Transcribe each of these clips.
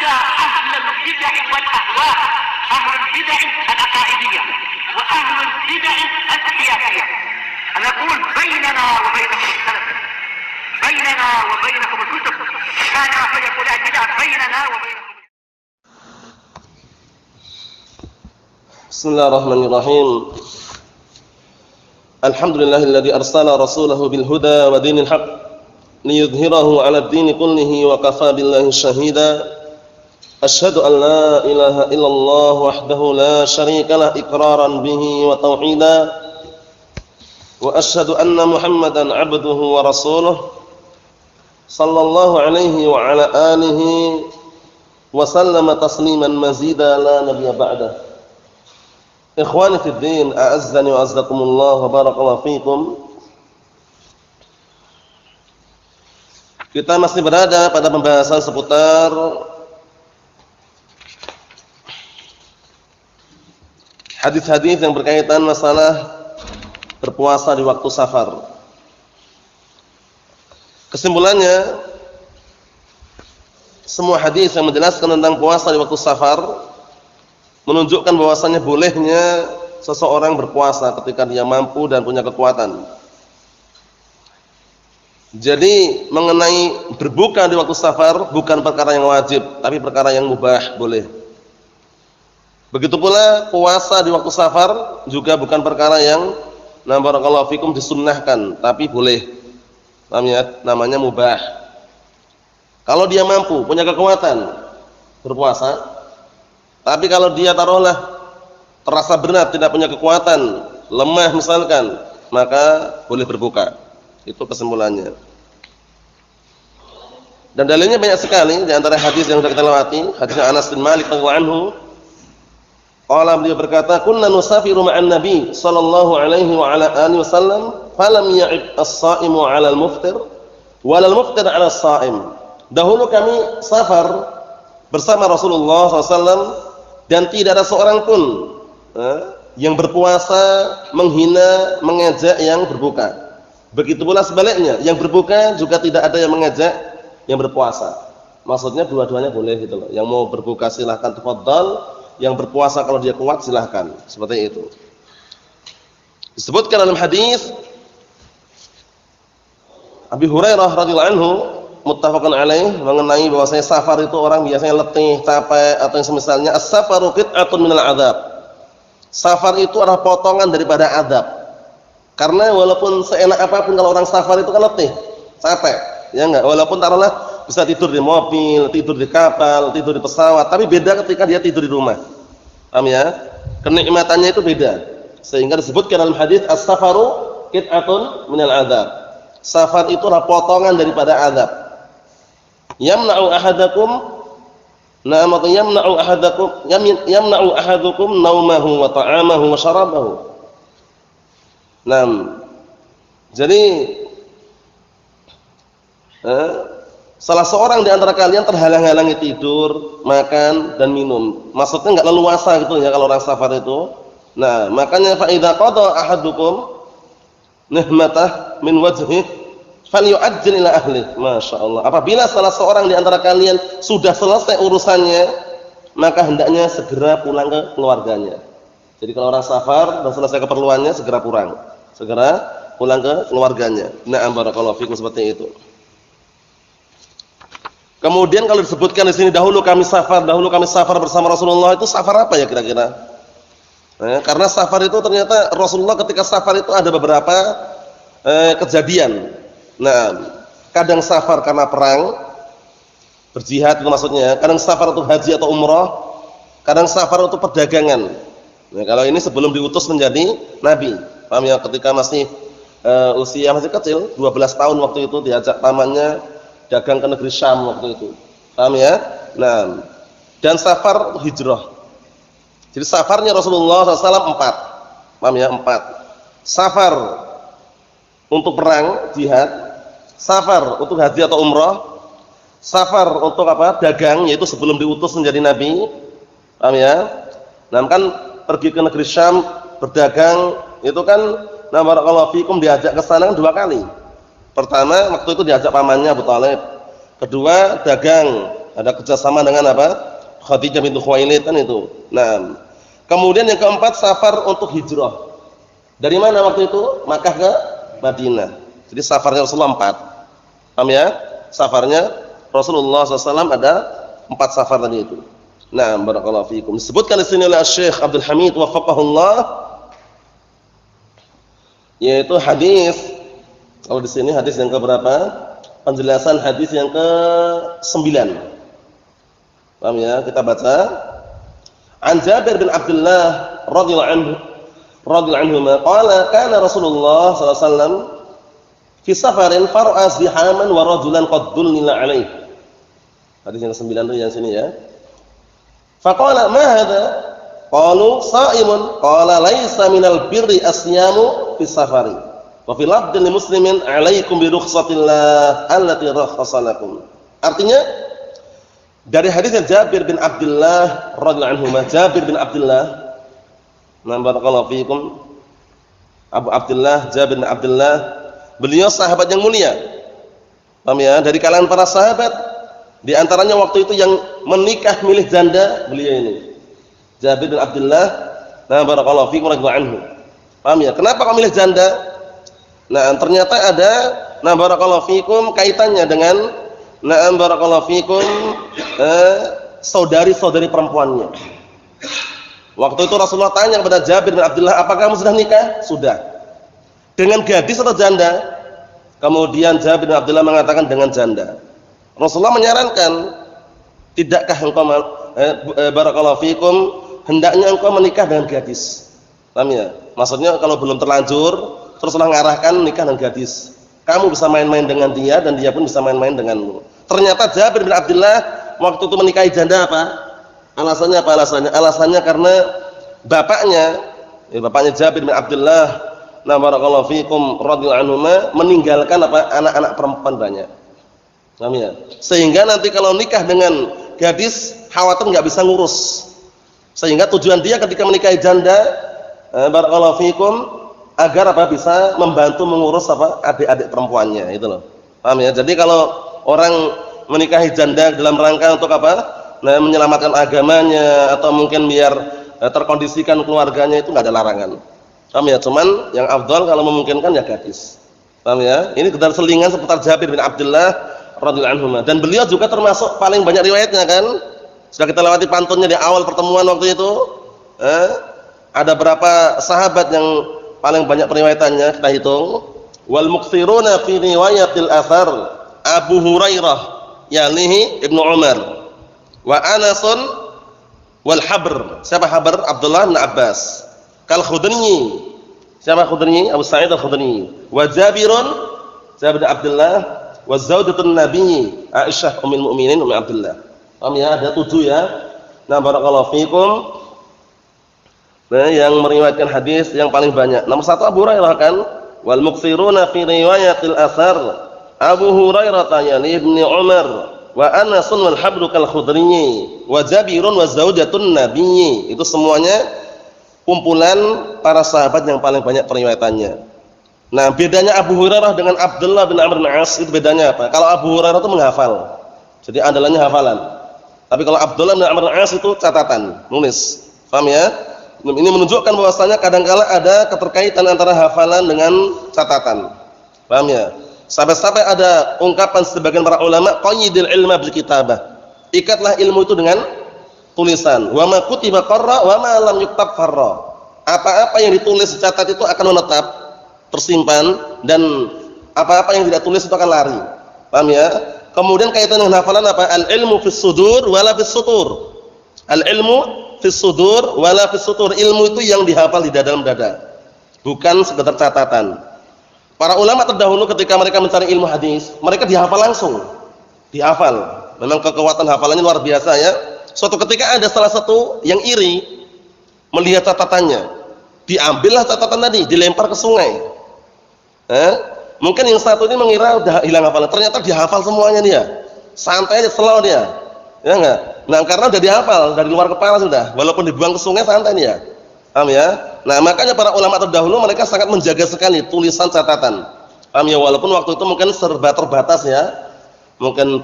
على أهل البدع والأهواء، أهل البدع العقائدية وأهل البدع السياسية. أنا أقول بيننا وبينكم السلف، بيننا وبينكم الكتب، كان فيقول البدع بيننا وبينكم. بسم الله الرحمن الرحيم. الحمد لله الذي أرسل رسوله بالهدى ودين الحق ليظهره على الدين كله وكفى بالله شهيدا. أشهد أن لا إله إلا الله وحده لا شريك له إقرارا به وتوحيدا، وأشهد أن محمدا عبده ورسوله صلى الله عليه وعلى آله وسلم تسليما مزيدا لا نبي بعده. Ikhwani fid din, a'azzani wa azzakumullah wa barakallahu fikum. Kita masih berada pada pembahasan seputar hadis-hadis yang berkaitan masalah berpuasa di waktu safar. Kesimpulannya, semua hadis yang menjelaskan tentang puasa di waktu safar menunjukkan bahwasannya bolehnya seseorang berpuasa ketika dia mampu dan punya kekuatan. Jadi mengenai berbuka di waktu safar bukan perkara yang wajib, tapi perkara yang mubah, boleh. Begitu pula puasa di waktu safar juga bukan perkara yang barakallahu fikum disunnahkan, tapi boleh. Namanya mubah. Kalau dia mampu, punya kekuatan berpuasa. Tapi kalau dia taruhlah terasa berat, tidak punya kekuatan, lemah misalkan, maka boleh berbuka. Itu kesimpulannya. Dan dalilnya banyak sekali, di antara hadis yang sudah kita lewati, hadisnya Anas bin Malik radhiyallahu anhu. Qala, beliau berkata, "Kunna nusafiru ma'an Nabi sallallahu alaihi wa ala alihi wasallam, falam ya'ib as-sha'imu 'ala al-muftir, wa al-muftir 'ala as-sha'im." Dahulu kami safar bersama Rasulullah SAW dan tidak ada seorang pun yang berpuasa menghina, mengejek yang berbuka. Begitu pula sebaliknya, yang berbuka juga tidak ada yang mengejek yang berpuasa. Maksudnya dua-duanya boleh gitu loh. Yang mau berbuka silahkan tafadhal, yang berpuasa kalau dia kuat silahkan. Seperti itu. Disebutkan dalam hadis Abi Hurairah radhiyallahu anhu muttafaqun alaih mengenai bahwasanya safar itu orang biasanya letih, capek atau yang semisalnya. As-safaru qit'atun minal adzab. Safar itu adalah potongan daripada azab. Karena walaupun seenak apapun kalau orang safar itu kan letih, capek, ya enggak? Walaupun taruhlah bisa tidur di mobil, tidur di kapal, tidur di pesawat, tapi beda ketika dia tidur di rumah. Paham ya? Kenikmatannya itu beda. Sehingga disebutkan dalam hadis as-safaru qit'atun minal adzab. Safar itu adalah potongan daripada azab. Yamna'u ahadukum naumahu wa ta'amahu wa syarabahu. Jadi salah seorang di antara kalian terhalang-halangi tidur, makan dan minum. Maksudnya enggak leluasa gitu ya kalau orang safar itu. Nah, makanya fa idza qada ahadukum nihmatah min wajhihi falyu'ajjil ila ahli. Masyaallah. Apabila salah seorang di antara kalian sudah selesai urusannya, maka hendaknya segera pulang ke keluarganya. Jadi kalau orang safar dan selesai keperluannya segera pulang. Segera pulang ke keluarganya. Na'am barakallahu fikum, seperti itu. Kemudian kalau disebutkan di sini dahulu kami safar bersama Rasulullah, itu safar apa ya kira-kira? Karena safar itu ternyata Rasulullah ketika safar itu ada beberapa kejadian. Nah, kadang safar karena perang, berjihad itu maksudnya. Kadang safar untuk haji atau umrah. Kadang safar untuk perdagangan. Nah, kalau ini sebelum diutus menjadi nabi. Paham ya? Ketika masih usia masih kecil, 12 tahun waktu itu diajak pamannya dagang ke negeri Syam waktu itu. Paham ya? Nah, dan safar hijrah. Jadi safarnya Rasulullah SAW 4. Paham ya? 4. Safar untuk perang, jihad. Safar untuk haji atau umrah, safar untuk apa? Dagang, yaitu sebelum diutus menjadi nabi. Paham ya? Nah, kan pergi ke negeri Syam berdagang, itu kan barakallahu fikum diajak ke sana kan 2 kali. Pertama waktu itu diajak pamannya Abu Thalib. Kedua dagang Ada kerjasama dengan apa? Khadijah bintu Khuwailid kan itu. Nah, kemudian yang keempat safar untuk hijrah. Dari mana waktu itu? Makkah ke Madinah. Jadi safarnya Rasulullah 4. Paham ya? Safarnya Rasulullah SAW ada 4 safar tadi itu. Nah, barakallahu fiikum. Disebutkan di sini oleh Syekh Abdul Hamid waffaqahullah, yaitu hadis. Kalau di sini hadis yang keberapa? Penjelasan hadis yang ke-9. Paham ya? Kita baca. An Jabir bin Abdullah radhiyallahu anhu qala kana Rasulullah sallallahu alaihi wasallam fi safarin far'a zihaman wa rajulan qad dullila alaihi. Hadis yang ke-9 itu yang sini ya. Faqala ma hadza? Qalu sha'imun. Qala laisa minal birri asyamu fi safari. Wa fil abdin muslimin 'alaikum bi rukhsatillah allati rakhasa lakum. Artinya dari hadisnya Jabir bin Abdullah radhiyallahu anhu, Jabir bin Abdullah, nah barakallahu fiikum, Abu Abdullah Jabir bin Abdullah, beliau sahabat yang mulia. Paham ya? Dari kalangan para sahabat, di antaranya waktu itu yang menikah milih janda beliau ini. Jabir bin Abdullah, nah barakallahu fiikum radhiyallahu anhu. Paham ya? Kenapa kok milih janda? Nah, ternyata ada nah barakallahu fiikum kaitannya dengan nah barakallahu fiikum saudari-saudari perempuannya. Waktu itu Rasulullah tanya kepada Jabir bin Abdullah, "Apakah kamu sudah nikah?" "Sudah." "Dengan gadis atau janda?" Kemudian Jabir bin Abdullah mengatakan dengan janda. Rasulullah menyarankan, "Tidakkah engkau barakallahu fiikum hendaknya engkau menikah dengan gadis?" Paham ya? Maksudnya kalau belum terlanjur terus mengarahkan nikah dengan gadis. Kamu bisa main-main dengan dia dan dia pun bisa main-main denganmu. Ternyata Jabir bin Abdullah waktu itu menikahi janda apa? Alasannya apa alasannya? Alasannya karena bapaknya Jabir bin Abdullah, nah barakallahu fiikum radhiyallahu anhuma, meninggalkan apa? Anak-anak perempuan banyak. Paham ya? Sehingga nanti kalau nikah dengan gadis khawatir enggak bisa ngurus. Sehingga tujuan dia ketika menikahi janda, barakallahu fiikum, agar apa bisa membantu mengurus apa adik-adik perempuannya itu loh. Paham ya? Jadi kalau orang menikahi janda dalam rangka untuk apa? Nah, menyelamatkan agamanya atau mungkin biar terkondisikan keluarganya itu enggak ada larangan. Paham ya? Cuman yang afdal kalau memungkinkan ya gadis. Paham ya? Ini sekedar selingan seputar Jabir bin Abdullah radhiyallahu anhu. Dan beliau juga termasuk paling banyak riwayatnya kan? Sudah kita lewati pantunnya di awal pertemuan waktu itu. Ada berapa sahabat yang paling banyak periwayatannya kita hitung. Wal muktsiruna fi riwayatil athar Abu Hurairah yalihi Ibnu Umar wa Anasun wal Habr. Siapa Habr? Abdullah bin Abbas. Kal Khudri. Siapa Khudri? Abu Sa'id al-Khudri. Wa Jabirun, Jabir bin Abdullah, wa zaudatun Nabi Aisyah ummul mukminin Ummu Abdullah. Paham ya? Ada 7 ya. Nah, barakallahu fiikum. Nah, yang meriwayatkan hadis yang paling banyak. Nomor 1 Abu Hurairah kan? Wal muktsiruna fi riwayatil athar Abu Hurairah yali Ibnu Umar wa Anas wal Habr kal Khudri wa Jabirun wa zaudatun Nabi. Itu semuanya kumpulan para sahabat yang paling banyak periwayatannya. Nah, bedanya Abu Hurairah dengan Abdullah bin Amr bin As itu bedanya apa? Kalau Abu Hurairah itu menghafal. Jadi andalannya hafalan. Tapi kalau Abdullah bin Amr bin As itu catatan, nulis. Paham ya? Ini menunjukkan bahwasanya kadang-kala ada keterkaitan antara hafalan dengan catatan. Paham ya? Sampai-sampai ada ungkapan sebagian para ulama, qayyidil ilma bil kitabah. Ikatlah ilmu itu dengan tulisan. Wa ma kutiba qarra wa ma lam yuktab farra. Apa-apa yang ditulis dicatat itu akan menetap, tersimpan, dan apa-apa yang tidak tulis itu akan lari. Paham ya? Kemudian kaitan dengan hafalan apa? Al ilmu fis sudur wala fis sutur. Al ilmu fis sudur wala fis sutur. Ilmu itu yang dihafal di dalam dada, bukan sekedar catatan. Para ulama terdahulu ketika mereka mencari ilmu hadis, mereka dihafal langsung. Dihafal. Memang kekuatan hafalannya luar biasa ya. Suatu ketika ada salah satu yang iri melihat catatannya. Diambillah catatan tadi, dilempar ke sungai. Mungkin yang satu ini mengira udah hilang hafalan, ternyata dihafal semuanya dia. Santai aja, slow dia. Ya enggak? Nah, karena udah dihafal dari luar kepala sudah, walaupun dibuang ke sungai santai dia. Paham ya? Nah, makanya para ulama terdahulu mereka sangat menjaga sekali tulisan catatan. Paham ya? Walaupun waktu itu mungkin serba terbatas ya. Mungkin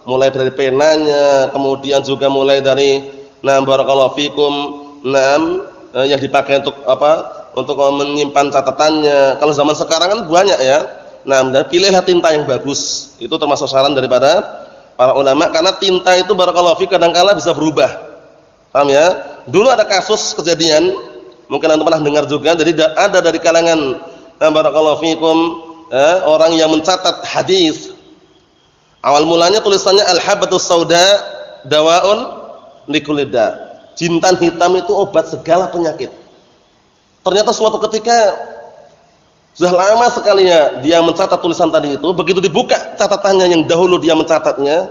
mulai dari penanya, kemudian juga mulai dari barakallahu fikum, yang dipakai untuk apa? Untuk menyimpan catatannya. Kalau zaman sekarang kan banyak ya. Dan pilihlah tinta yang bagus. Itu termasuk saran daripada para ulama karena tinta itu barakallahu fikum kadang-kala bisa berubah. Paham ya? Dulu ada kasus kejadian, mungkin Anda pernah dengar juga, jadi ada dari kalangan barakallahu fikum orang yang mencatat hadis. Awal mulanya tulisannya al-habbatus sauda dawaun likulli da. Jintan hitam itu obat segala penyakit. Ternyata suatu ketika sudah lama sekali ya dia mencatat tulisan tadi itu, begitu dibuka catatannya yang dahulu dia mencatatnya,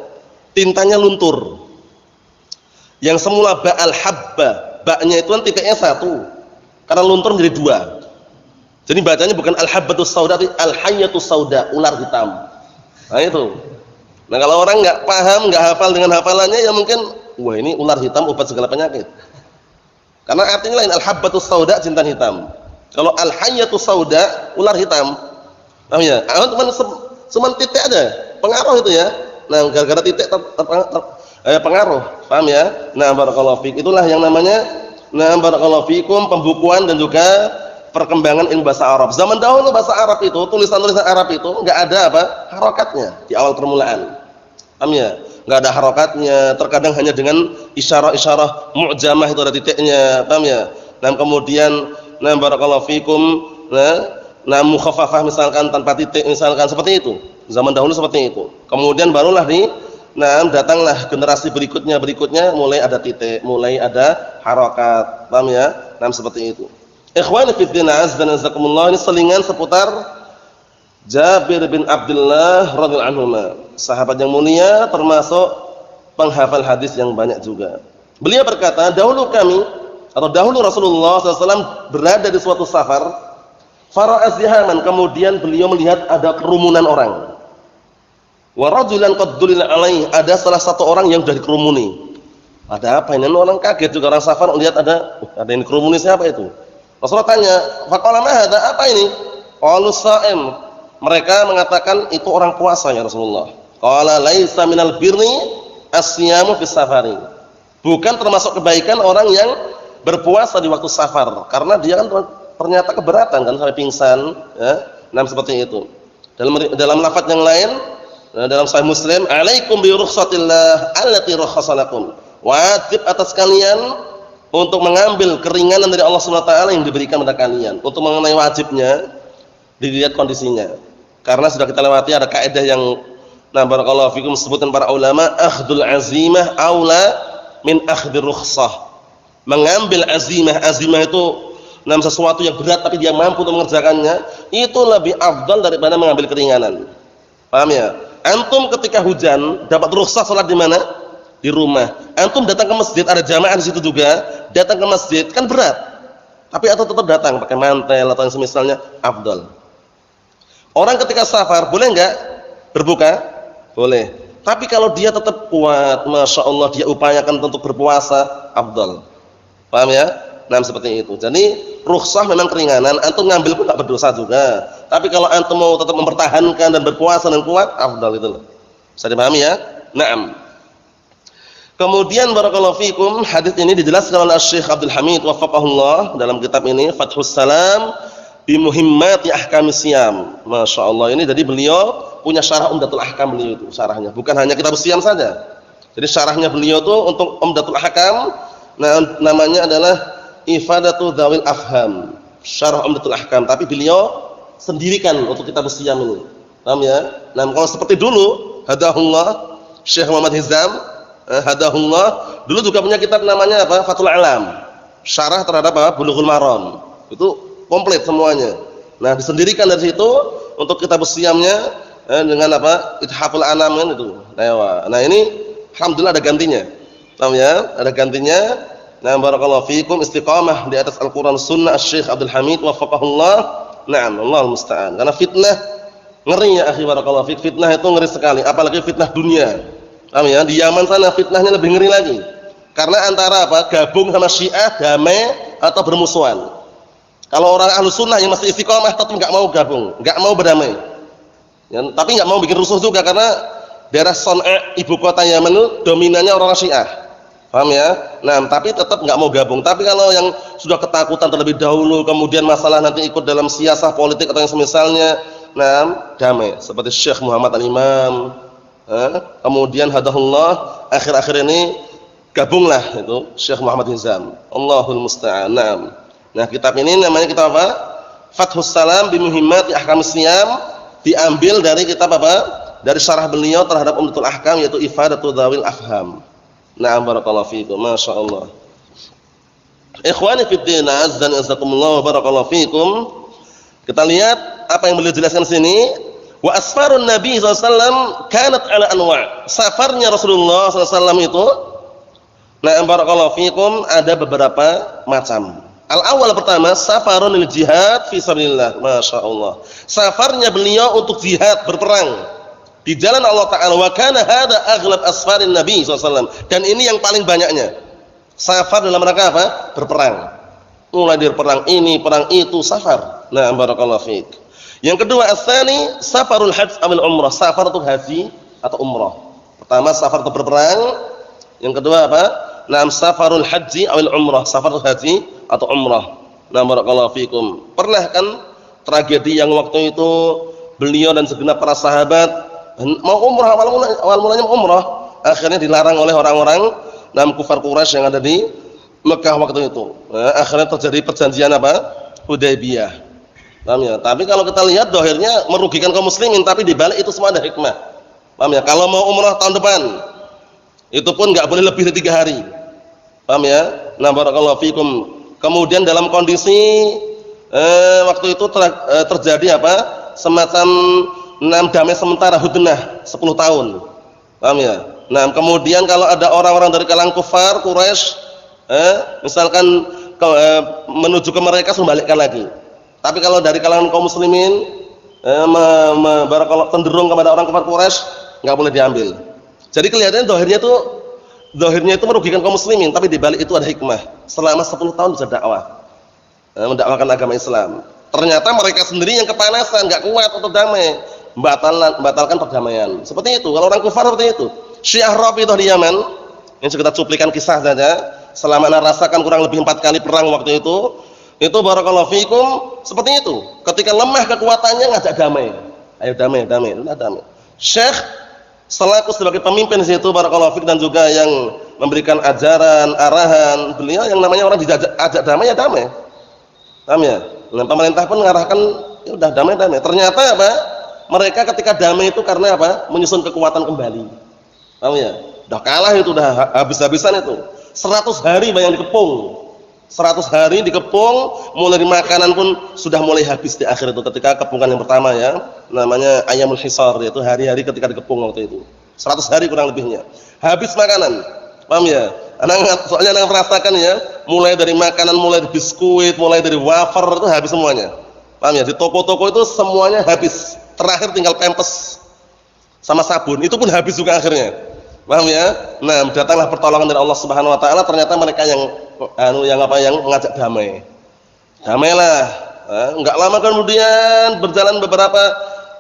tintanya luntur. Yang semula ba al-habba, ba-nya itu kan titiknya satu. Karena luntur menjadi dua. Jadi bacanya bukan al-habbatus sauda tapi al-hayyatus sauda, ular hitam. Nah itu. Nah kalau orang nggak paham, nggak hafal dengan hafalannya ya mungkin wah ini ular hitam obat segala penyakit. Karena artinya lain, al-habbatus sauda jintan hitam. Kalau al-hayyatus sauda ular hitam. Paham ya? Cuma titik aja, pengaruh itu ya. Nah gara-gara titik pengaruh, paham ya? Nah barakallahu fiik, itulah yang namanya barakallahu fiikum pembukuan dan juga perkembangan ilmu bahasa Arab. Zaman dahulu bahasa Arab itu, tulisan-tulisan Arab itu enggak ada apa? Harokatnya di awal permulaan. Paham ya? Enggak ada harokatnya, terkadang hanya dengan isyarah-isyarah mu'jamah itu ada titiknya, paham ya? Nah kemudian barakallahu fiikum mukhaffafah misalkan tanpa titik misalkan seperti itu. Zaman dahulu seperti itu. Kemudian barulah datanglah generasi berikutnya mulai ada titik, mulai ada harokat. Paham ya? Seperti itu. Ikhwani fi din azza wa jazakumullah, ini selingan seputar Jabir bin Abdullah radhiyallahu anhuma, sahabat yang mulia termasuk penghafal hadis yang banyak juga. Beliau berkata, dahulu Rasulullah SAW berada di suatu safar, fara'a zihaman, kemudian beliau melihat ada kerumunan orang. Wa rajulan qad dulila alaihi, ada salah satu orang yang sudah dikerumuni. Ada apa ini? Orang kaget juga, orang safar lihat ada yang dikerumuni, siapa itu? Rasulullah tanya, faqala ma hadza, apa ini? Qalu sha'im. Mereka mengatakan itu orang puasa ya Rasulullah. Qala laisa minal birri asyamu fis safari. Bukan termasuk kebaikan orang yang berpuasa di waktu safar, karena dia kan ternyata keberatan kan sampai pingsan ya. Seperti itu. Dalam lafaz yang lain, dalam Sahih Muslim, alaikum bi rukhsatillah allati rakhasalakum. Wajib atas kalian untuk mengambil keringanan dari Allah Subhanahu wa taala yang diberikan kepada kalian. Untuk mengenai wajibnya dilihat kondisinya. Karena sudah kita lewati ada kaidah yang barakallahu fikum sebutkan para ulama, akhdul azimah aula min akhdir rukhsah. Mengambil azimah itu sesuatu yang berat tapi dia mampu untuk mengerjakannya, itu lebih afdal daripada mengambil keringanan. Paham ya? Antum ketika hujan dapat rukhsah salat di mana? Di rumah. Antum datang ke masjid, ada jamaah di situ juga, datang ke masjid kan berat. Tapi atau tetap datang pakai mantel atau yang semisalnya, afdal. Orang ketika safar boleh enggak berbuka? Boleh. Tapi kalau dia tetap kuat, masya Allah dia upayakan untuk berpuasa, afdal. Paham ya? Seperti itu. Jadi rukhsah memang keringanan, antum ngambil pun enggak berdosa juga. Tapi kalau antum mau tetap mempertahankan dan berpuasa dan kuat, afdal itu loh. Bisa dipahami ya? Naam. Kemudian barakallahu fikum, hadis ini dijelaskan oleh Syekh Abdul Hamid wafaqahullah dalam kitab ini Fathus Salam bi Muhimmati Ahkamis Siyam. Masyaallah, ini jadi beliau punya syarah Umdatul Ahkam, beliau itu syarahnya bukan hanya kitab Siyam saja. Jadi syarahnya beliau itu untuk Umdatul Ahkam, namanya adalah Ifadatu Dzawil Afham, syarah Umdatul Ahkam, tapi beliau sendirikan untuk kitab Siyam ini. Paham ya? Kalau seperti dulu hadahullah Syekh Muhammad Hizam hadahullah dulu juga punya kitab namanya apa? Fathul Alam, syarah terhadap apa? Bulughul Maram. Itu komplit semuanya. Disendirikan dari situ untuk kitab Siyamnya dengan apa? Ithaful Anam kan itu. Ini alhamdulillah ada gantinya. Paham ya? Ada gantinya. Barakallahu fikum, istiqamah di atas Al-Qur'an Sunnah Syekh Abdul Hamid wafaqahullah. Allahul musta'an. Karena fitnah ngeri ya akhi, barakallahu fik. Fitnah itu ngeri sekali, apalagi fitnah dunia. Paham ya? Di Yaman sana fitnahnya lebih ngeri lagi. Karena antara apa? Gabung sama Syiah, damai atau bermusuhan. Kalau orang Ahlus Sunnah yang masih istiqamah tetap enggak mau gabung, enggak mau berdamai. Ya, tapi enggak mau bikin rusuh juga karena daerah Son'a, ibu kota Yaman itu dominannya orang Syiah. Paham ya? Nah, tapi tetap nggak mau gabung. Tapi kalau yang sudah ketakutan terlebih dahulu, kemudian masalah nanti ikut dalam siasah politik atau yang semisalnya, nah, damai. Seperti Syekh Muhammad Al-Imam, kemudian hadahullah, akhir-akhir ini gabunglah itu Syekh Muhammad Hizam. Allahul Musta'an. Nah, kitab ini namanya kitab apa? Fathus Salam bi Muhimmati Ahkamis Siyam, diambil dari kitab apa? Dari syarah beliau terhadap Umdatul Ahkam, yaitu Ifadatul Dzawil Afham. Na'am, barakallahu fiikum. Masyaallah. Ikhwani fid din, azza wa jazakumullah wa barakallahu fiikum. Kita lihat apa yang beliau jelaskan sini. Wa asfarun Nabi sallallahu alaihi wasallam kanat ala anwa'. Safarnya Rasulullah sallallahu alaihi wasallam itu, na'am, barakallahu fiikum, ada beberapa macam. Al-awwal pertama, safarun lil jihad fi sabilillah. Masyaallah. Safarnya beliau untuk jihad, berperang di jalan Allah Ta'ala. Wa kana hada aghlab asfarin Nabi SAW. Dan ini yang paling banyaknya. Safar dalam rangka apa? Berperang. Mulai dari perang ini, perang itu, safar. Nah, barakallahu fiik. Yang kedua, as-tsani safarul hajj awil umrah. Safar untuk haji atau umrah. Pertama, safar untuk berperang. Yang kedua apa? Nah, safarul haji awil umrah. Safar untuk haji atau umrah. Nah, barakallahu fiikum. Pernah kan tragedi yang waktu itu beliau dan segenap para sahabat mau umrah, awal mulanya mau umrah, akhirnya dilarang oleh orang-orang kufar Quraisy yang ada di Mekah waktu itu. Nah, akhirnya terjadi perjanjian apa? Hudaybiyah. Paham ya? Tapi kalau kita lihat dohirnya merugikan kaum muslimin, tapi di balik itu semua ada hikmah. Paham ya? Kalau mau umrah tahun depan, itu pun nggak boleh lebih dari 3 hari. Paham ya? Nah, barakallahu fikum. Kemudian dalam kondisi waktu itu terjadi apa? Semacam damai sementara, hudnah 10 tahun. Paham ya? Nah, kemudian kalau ada orang-orang dari kalangan kufar Quraisy misalkan menuju ke mereka, membalikkan lagi. Tapi kalau dari kalangan kaum muslimin barakallahu cenderung kepada orang kufar Quraisy, enggak boleh diambil. Jadi kelihatannya zahirnya itu merugikan kaum muslimin, tapi di balik itu ada hikmah. Selama 10 tahun bisa dakwah. Mendakwakan agama Islam. Ternyata mereka sendiri yang kepanasan, enggak kuat untuk damai. Batalkan perdamaian. Seperti itu. Kalau orang kufar seperti itu. Syiah Rafidhah di Yaman, ini kita cuplikan kisah saja. Selama Anda rasakan kurang lebih 4 kali perang waktu itu barakallahu fikum seperti itu. Ketika lemah kekuatannya, ngajak damai. Ayo damai. Syekh selaku sebagai pemimpin di situ barakallahu fik, dan juga yang memberikan ajaran, arahan, beliau yang namanya orang ajak damai, ya damai. Paham ya? Nah, pemerintah pun mengarahkan, ya udah damai. Ternyata apa? Mereka ketika damai itu karena apa? Menyusun kekuatan kembali. Paham ya? Udah kalah itu, udah habis-habisan itu. 100 hari bayang dikepung. 100 hari dikepung, mulai dari makanan pun sudah mulai habis di akhir itu ketika kepungan yang pertama ya. Namanya Ayyamul Hisar, yaitu hari-hari ketika dikepung waktu itu. 100 hari kurang lebihnya. Habis makanan. Paham ya? Soalnya anak merasakan ya, mulai dari makanan, mulai dari biskuit, mulai dari wafer itu habis semuanya. Paham ya? Di toko-toko itu semuanya habis. Terakhir tinggal pempes sama sabun, itu pun habis juga akhirnya. Paham ya? Nah, datanglah pertolongan dari Allah Subhanahu wa taala, ternyata mereka yang mengajak damai. Damailah. Enggak lama kemudian berjalan beberapa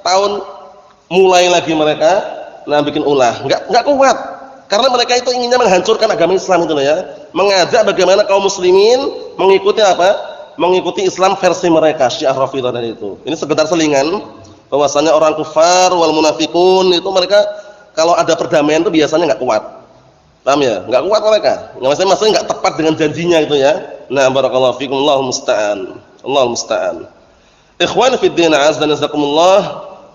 tahun, mulai lagi mereka bikin ulah. Enggak kuat. Karena mereka itu inginnya menghancurkan agama Islam itu loh ya. Mengajak bagaimana kaum muslimin mengikuti apa? Mengikuti Islam versi mereka, Syiah Rafidhah tadi itu. Ini sekedar selingan bahwasanya orang kufar wal munafikun itu mereka kalau ada perdamaian itu biasanya enggak kuat. Paham ya? Enggak kuat mereka. Maksudnya enggak tepat dengan janjinya gitu ya. Nah, barakallahu fikum, Allahul musta'an. Allahul musta'an. Ikhwan fi din, azza wa jazakumullah.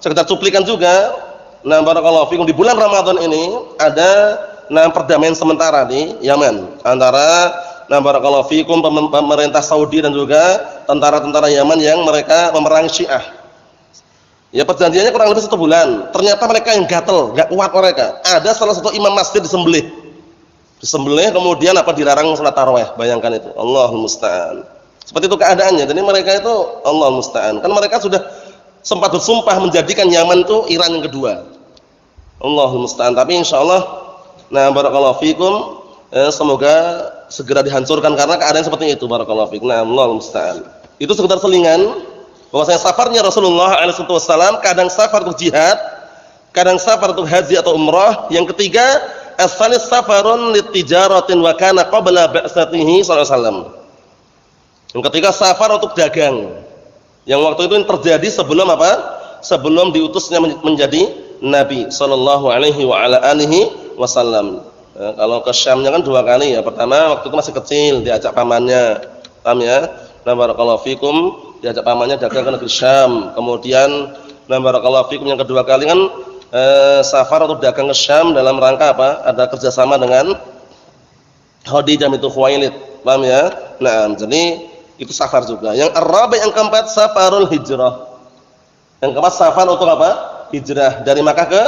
Sekedar cuplikan juga. Nah, barakallahu fikum, di bulan Ramadan ini ada perdamaian sementara di Yaman antara barakallahu fikum pemerintah Saudi dan juga tentara-tentara Yaman yang mereka memerangi Syiah. Ya, perjanjiannya kurang lebih 1 bulan. Ternyata mereka yang gatel, enggak kuat mereka. Ada salah satu imam masjid disembelih, kemudian dilarang salat tarawih. Bayangkan itu. Allahul musta'an. Seperti itu keadaannya. Jadi mereka itu Allahul musta'an. Kan mereka sudah sempat bersumpah menjadikan Yaman itu Iran yang kedua. Allahul musta'an. Tapi insyaallah barakallahu fikum, semoga segera dihancurkan karena keadaan seperti itu. Barakallahu fikum. Allahul musta'an. Itu sekedar selingan bahwasanya safarnya Rasulullah SAW kadang safar untuk jihad, kadang safar untuk haji atau umrah. Yang ketiga, as-salis safarun litijaratin wa kana qabla ba'tsatihi sallallahu alaihi wasallam. Yang ketiga, safar untuk dagang. Yang waktu itu terjadi sebelum apa? Sebelum diutusnya menjadi nabi sallallahu alaihi wa ala alihi wasallam. Kalau ke Syamnya kan 2 kali ya. Pertama waktu itu masih kecil, diajak pamannya. Paham ya? Nah, barakallahu fikum, diajak pamannya dagang ke negeri Syam. Kemudian nah, barakallahu fikum, yang kedua kali kan safar atau dagang ke Syam dalam rangka apa? Ada kerjasama dengan Khadijah binti Khuwailid. Paham ya? Nah, jadi itu safar juga. Yang ar-rabi', yang keempat, safarul hijrah. Yang keempat, safar untuk apa? Hijrah dari Makkah ke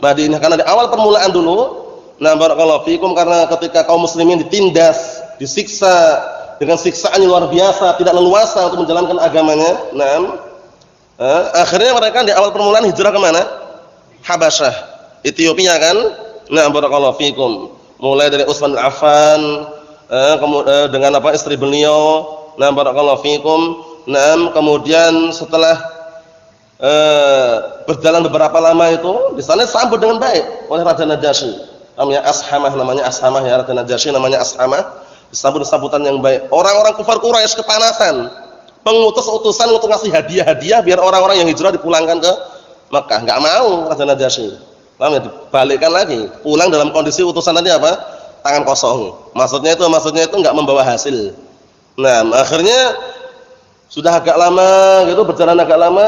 Madinah. Karena di awal permulaan dulu, nah barakallahu fikum, karena ketika kaum muslimin ditindas, disiksa dengan siksaan yang luar biasa, tidak leluasa untuk menjalankan agamanya. Nah, akhirnya mereka di awal permulaan hijrah kemana? Habasyah, Ethiopia kan? Nah, barakallahu fikum. Mulai dari Utsman bin Affan, dengan apa istri beliau. Nah, barakallahu fikum. Nah, kemudian setelah berjalan beberapa lama itu, di sana disambut dengan baik oleh Raja Najasyi. Namanya Ashamah, namanya Ashamah ya, Raja Najasyi namanya Ashamah. Disambut sambutan yang baik. Orang-orang kufar Quraisy kepanasan. Pengutus utusan untuk ngasih hadiah-hadiah biar orang-orang yang hijrah dipulangkan ke Makkah. Enggak mau Raja Najasyi. Paham ya? Dibalikkan lagi. Pulang dalam kondisi utusan tadi apa? Tangan kosong. Maksudnya itu enggak membawa hasil. Nah, akhirnya sudah agak lama gitu, berjalan agak lama,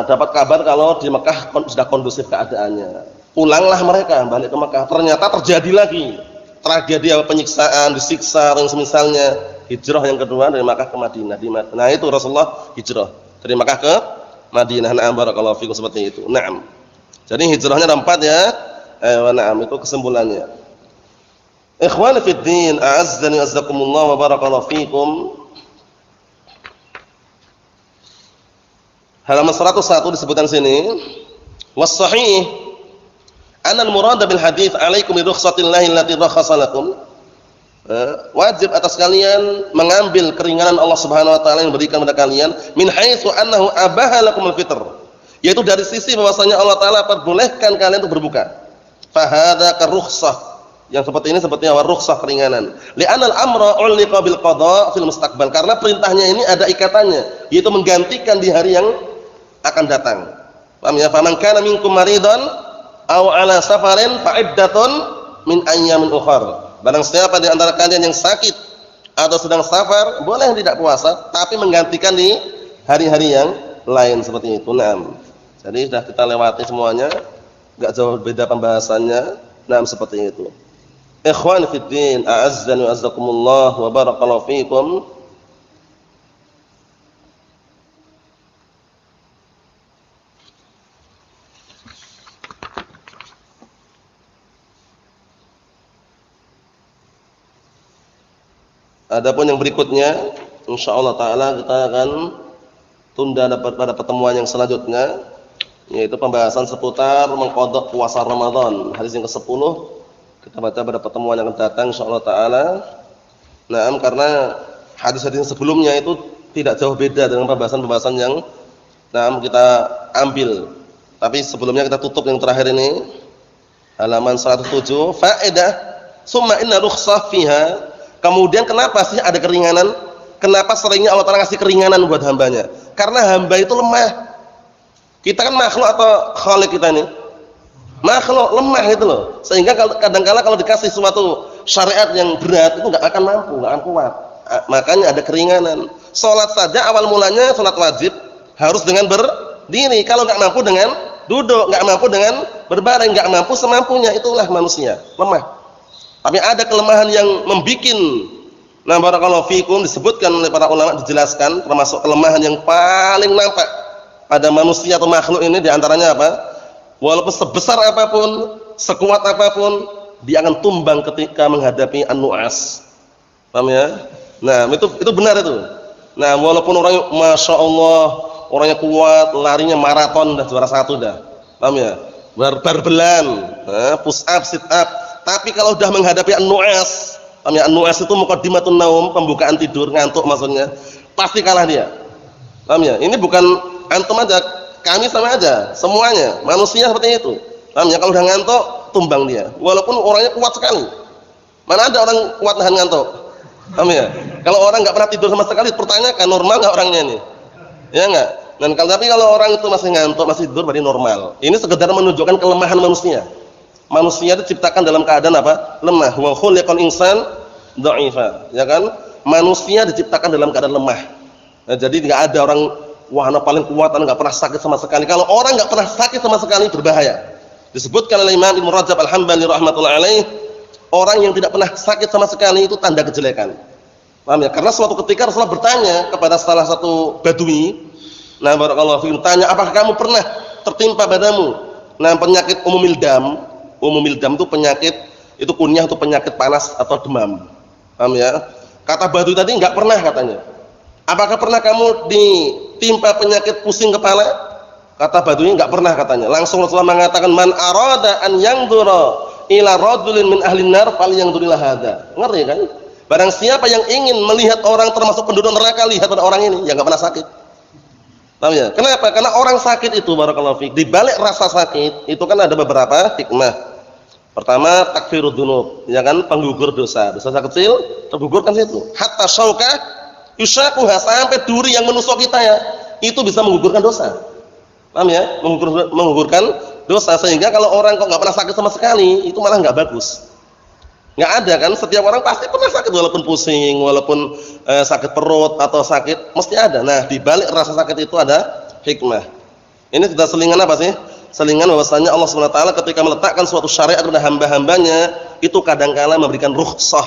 dapat kabar kalau di Mekah sudah kondusif keadaannya. Pulanglah mereka balik ke Mekah. Ternyata terjadi lagi tragedi penyiksaan, disiksa atau semisalnya. Hijrah yang kedua dari Mekah ke Madinah. Nah, itu Rasulullah hijrah dari Mekah ke Madinah. Na'am barakallahu fikum, seperti itu. Na'am. Jadi hijrahnya ada 4 ya. Na'am, itu kesimpulannya. Ikhwani fid din, a'azzani azzakumullah wa barakallahu fikum. Halaman 101 disebutkan sini, was-sahih anna al-murada bil hadits 'alaikum bi rukhsatillahi allati rakhasa lakum. Wajib atas kalian mengambil keringanan Allah Subhanahu wa taala yang berikan kepada kalian, min haitsu annahu abaha lakumul fitr. Yaitu dari sisi bahwasanya Allah taala perbolehkan kalian untuk berbuka. Fa hadza karukhsah. Yang seperti ini seperti awal rukhsah, keringanan. Li'anal amra ulqa bil qada fil mustaqbal. Karena perintahnya ini ada ikatannya, yaitu menggantikan di hari yang akan datang. Paham ya? Faman kana minkum maridan aw ala safarin fa iddatun min ayyamin ukhra. Barang siapa di antara kalian yang sakit atau sedang safar, boleh tidak puasa, tapi menggantikan di hari-hari yang lain, seperti itu. Naam. Jadi sudah kita lewati semuanya, enggak jauh beda pembahasannya. Naam, seperti itu. Ikhwan fid din, a'azzani wa azzakumullah wa barakallahu fikum. Adapun yang berikutnya, insyaallah taala kita akan tunda pada pertemuan yang selanjutnya, yaitu pembahasan seputar mengqadha puasa Ramadan. Hadis yang ke-10 kita baca pada pertemuan yang akan datang insyaallah taala. Naam, karena hadis-hadis sebelumnya itu tidak jauh beda dengan pembahasan-pembahasan yang kita ambil. Tapi sebelumnya kita tutup yang terakhir ini. Halaman 107, faedah summa inna rukhsah fiha. Kemudian kenapa sih ada keringanan? Kenapa seringnya Allah Taala ngasih keringanan buat hambanya? Karena hamba itu lemah. Kita kan makhluk atau khalik kita ini? Makhluk lemah itu loh. Sehingga kadang-kala kalau dikasih suatu syariat yang berat itu enggak akan mampu, enggak akan kuat. Makanya ada keringanan. Salat saja awal mulanya salat wajib harus dengan berdiri. Kalau enggak mampu dengan duduk, enggak mampu dengan berbaring, enggak mampu semampunya, itulah manusia, lemah. Tapi ada kelemahan yang membikin, nah barakallahu fikum, disebutkan oleh para ulama, dijelaskan termasuk kelemahan yang paling nampak pada manusia atau makhluk ini, diantaranya apa? Walaupun sebesar apapun, sekuat apapun, dia akan tumbang ketika menghadapi an-nu'as. Paham ya? Nah, itu benar itu. Nah, walaupun orangnya masya Allah, orangnya kuat, larinya maraton dah juara 1 dah. Paham ya? Berbelan, push up, sit up. Tapi kalau sudah menghadapi an-nu'as, paham ya? An-nu'as itu muqaddimatun naum, pembukaan tidur, ngantuk maksudnya. Pasti kalah dia. Paham ya? Ini bukan antum aja, kami sama aja, semuanya manusia seperti itu. Paham ya? Kalau udah ngantuk, tumbang dia. Walaupun orangnya kuat sekali. Mana ada orang kuat nahan ngantuk? Paham ya? Kalau orang nggak pernah tidur sama sekali, pertanyakan normal nggak orangnya ini? Ya nggak? Dan tapi kalau orang itu masih ngantuk, masih tidur, berarti normal. Ini sekedar menunjukkan kelemahan manusia. Manusia itu diciptakan dalam keadaan apa? Lemah. Wa khuliqal insan dha'ifa. Ya kan? Manusia diciptakan dalam keadaan lemah. Nah, jadi nggak ada orang wah anak paling kuat, anak nggak pernah sakit sama sekali. Kalau orang nggak pernah sakit sama sekali berbahaya. Disebutkan oleh Imam Ibnu Rajab Al-Hambali rahmatullahi alaih, orang yang tidak pernah sakit sama sekali itu tanda kejelekan. Paham ya? Karena suatu ketika Rasulullah bertanya kepada salah satu badui, nah barakallahu fiikum, tanya, apakah kamu pernah tertimpa padamu penyakit umumil dam? Umumil dam itu penyakit, itu kunyah untuk penyakit panas atau demam. Paham ya? Kata badui tadi enggak pernah katanya. Apakah pernah kamu ditimpa penyakit pusing kepala? Kata badui enggak pernah katanya. Langsung Rasulullah mengatakan, man arada an yangdura ila rajulin min ahlin nar falyanzur ila hadza. Ngerti kan? Barang siapa yang ingin melihat orang termasuk penduduk neraka, lihat pada orang ini yang enggak pernah sakit. Paham ya? Kenapa? Karena orang sakit itu barakallahu fiik, di balik rasa sakit itu kan ada beberapa hikmah. Pertama, takfirud dzunub, ya kan, penggugur dosa. Dosa kecil tergugurkan situ. Hatta syauka yushaquha, sampai duri yang menusuk kita ya, itu bisa menggugurkan dosa. Paham ya? Menggugurkan dosa, sehingga kalau orang kok enggak pernah sakit sama sekali, itu malah enggak bagus. Enggak ada kan? Setiap orang pasti pernah sakit, walaupun pusing, walaupun sakit perut atau sakit, mesti ada. Nah, di balik rasa sakit itu ada hikmah. Ini sudah selingan apa sih? Selingan bahwasanya Allah Subhanahu wa taala ketika meletakkan suatu syariat kepada hamba-hambanya, itu kadang-kala memberikan rukhsah,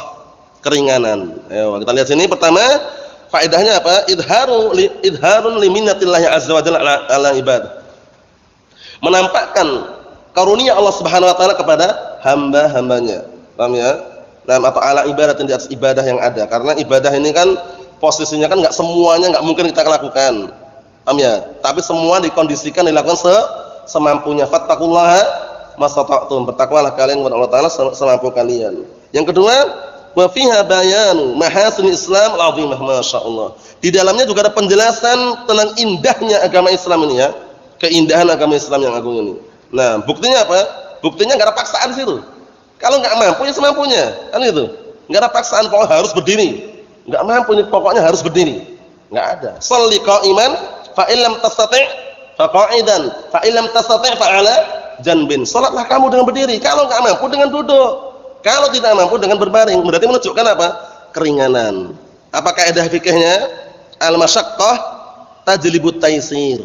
keringanan. Ayo, kita lihat sini. Pertama, faedahnya apa? Idharun li minnatillahi azza wa jalla ala ibadah. Menampakkan karunia Allah Subhanahu wa taala kepada hamba-hambanya. Paham ya? Nah, atau ala ibadah, di atas ibadah yang ada. Karena ibadah ini kan posisinya kan enggak semuanya enggak mungkin kita lakukan. Paham ya? Tapi semua dikondisikan dilakukan semampunya. Fattaqullaha mastata'tum. Bertakwalah kalian kepada Allah taala semampu kalian. Yang kedua, wa fiha bayanu mahasin Islam al-'azimah, masyaallah. Di dalamnya juga ada penjelasan tentang indahnya agama Islam ini ya. Keindahan agama Islam yang agung ini. Nah, buktinya apa? Buktinya enggak ada paksaan di situ. Kalau enggak mampu ya semampunya. Kan gitu. Enggak ada paksaan pokoknya harus berdiri. Enggak mampu ini pokoknya harus berdiri. Enggak ada. Shalli qa'iman fa illam tastati' fa qa'idan fa illam tastati' fa 'ala janbin. Salatlah kamu dengan berdiri. Kalau enggak mampu dengan duduk. Kalau tidak mampu dengan berbaring. Berarti menunjukkan apa? Keringanan. Apa kaidah fikihnya? Al-masyaqqah tajlibut taysir.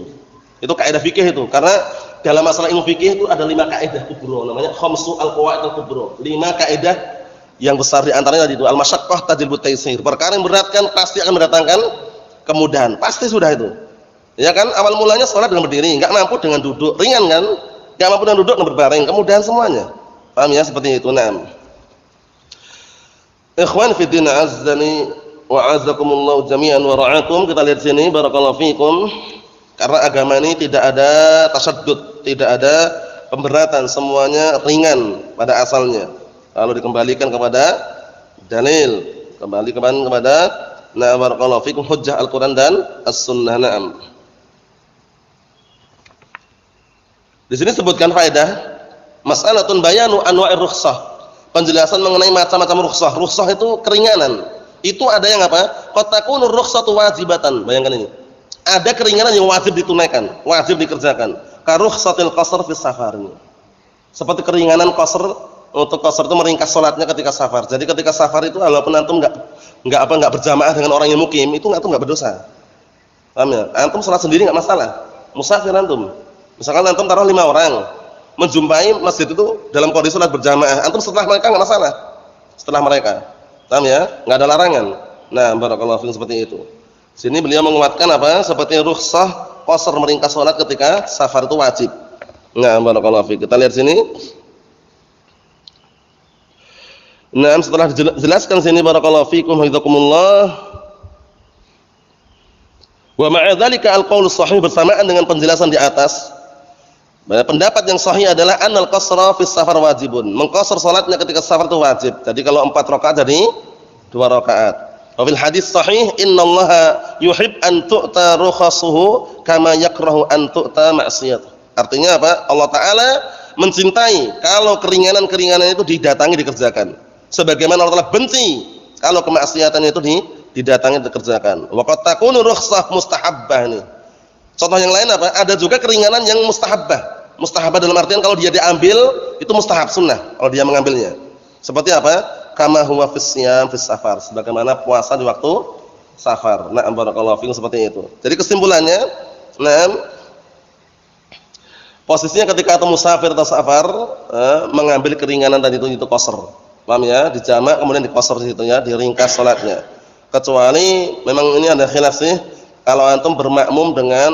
Itu kaidah fikih itu. Karena dalam masalah ilmu fikih itu ada 5 kaidah kubra, namanya khamsu al-qawaid al-kubra. 5 kaidah yang besar, di antaranya itu al-masyaqqah tajlibut taysir. Perkara yang beratkan pasti akan mendatangkan kemudahan. Pasti sudah itu. Ya kan? Awal mulanya salat dengan berdiri, enggak mampu dengan duduk, ringan kan? Enggak mampu dengan duduk, dengan berbaring, kemudahan semuanya. Paham ya? Seperti itu. Naam. Ikhwan fi din, azzani wa azzakumullah jami'an wa ra'akum. Kita lihat sini, barakallahu fikum. Karena agama ini tidak ada tasaddud, tidak ada pemberatan, semuanya ringan pada asalnya. Lalu dikembalikan kepada dalil, kembali kepada barakallahu fikum hujjah Al-Qur'an dan As-Sunnah. Naam. Di sini sebutkan faedah mas'alatun bayanu anwa'ir rukhsah. Penjelasan mengenai macam-macam rukhsah. Rukhsah itu keringanan. Itu ada yang apa? Qad takunu rukhsatu wajibatan. Bayangkan ini. Ada keringanan yang wajib ditunaikan, wajib dikerjakan. Karukhsatil qasr fi safar. Seperti keringanan qasr, untuk qasr itu meringkas salatnya ketika safar. Jadi ketika safar itu walaupun antum enggak berjamaah dengan orang yang mukim, itu antum enggak berdosa. Paham ya? Antum salat sendiri enggak masalah. Musafir antum. Misalkan antum taruh 5 orang menjumpai masjid itu dalam kondisi salat berjamaah, antum setelah mereka enggak masalah. Setelah mereka. Paham ya? Enggak ada larangan. Nah, barakallahu fiikum seperti itu. Sini beliau menguatkan apa? Seperti rukhsah qasr meringkas salat ketika safar itu wajib. Nah, barakallahu fiik. Kita lihat sini. Nah, setelah dijelaskan sini barakallahu fiikum hafizakumullah. Wa ma'a dzalika al-qaul shahih, bersamaan dengan penjelasan di atas. Pendapat yang sahih adalah annal qasra fi safar wajibun. Mengqasar salatnya ketika safar itu wajib. Jadi kalau 4 rakaat jadi 2 rakaat. Wa fil hadis sahih innallaha yuhib an tu'ta rukhasuhu kama yakrahu an tu'ta ma'siyatuh. Artinya apa? Allah Ta'ala mencintai kalau keringanan-keringanan itu didatangi dikerjakan. Sebagaimana Allah Ta'ala benci kalau kemaksiatan itu didatangi dikerjakan. Wa qad takunu rukhsah mustahabbah ini. Contoh yang lain apa? Ada juga keringanan yang mustahabbah. Mustahabbah dalam artian kalau dia diambil itu mustahab sunnah kalau dia mengambilnya. Seperti apa? Kama huwa fis siyam fis safar. Sebagaimana puasa di waktu safar. Na'am barakallahu fikum seperti itu. Jadi kesimpulannya, posisinya ketika atau musafir atau safar mengambil keringanan tadi itu qasar. Paham ya? Dijamak kemudian diqasar situ ya, diringkas salatnya. Kecuali memang ini ada khilaf sih kalau antum bermakmum dengan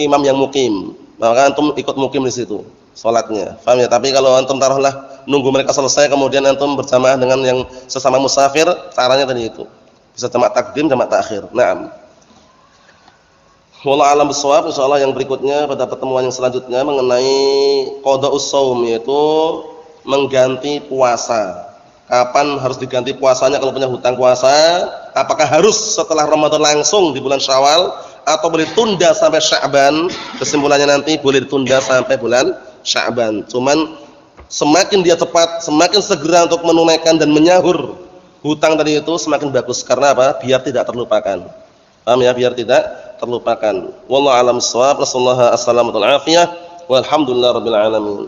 imam yang mukim, maka antum ikut mukim di situ salatnya. Paham ya? Tapi kalau antum taruhlah nunggu mereka selesai kemudian antum berjamaah dengan yang sesama musafir, caranya tadi itu. Bisa jamak takdim, jamak takhir. Naam. Wallahu a'lam bishawab. Insyaallah yang berikutnya pada pertemuan yang selanjutnya mengenai qada'us shaum, yaitu mengganti puasa. Kapan harus diganti puasanya kalau punya hutang puasa? Apakah harus setelah Ramadan langsung di bulan Syawal atau boleh tunda sampai Sya'ban? Kesimpulannya nanti boleh ditunda sampai bulan Sya'ban. Cuman semakin dia cepat, semakin segera untuk menunaikan dan menyahur hutang tadi itu semakin bagus. Karena apa? Biar tidak terlupakan. Paham ya? Biar tidak terlupakan. Wallahu a'lam bishawab. Wassallallahu alaihi wasallam. Walhamdulillahirabbil alamin.